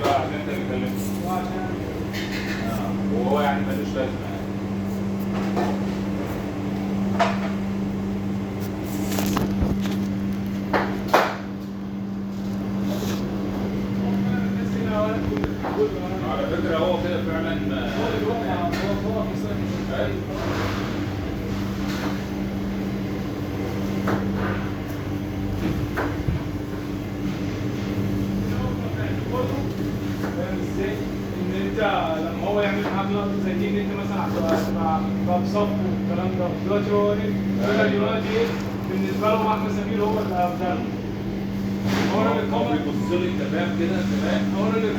بقى عشان انت اللي كلمته؟ وهو يعني ملوش لازمه يعني. على فكره هو كده فعلا لما هو يعمل معاك لقطه زي دي ان انت مثلا هتبقى بصف والكلام ده دلوقتي هو ايه؟ دلوقتي ايه؟ بالنسبه له احمد سمير هو اللي افضل. هو اللي بيبص لي انت فاهم كده انت فاهم؟ هو اللي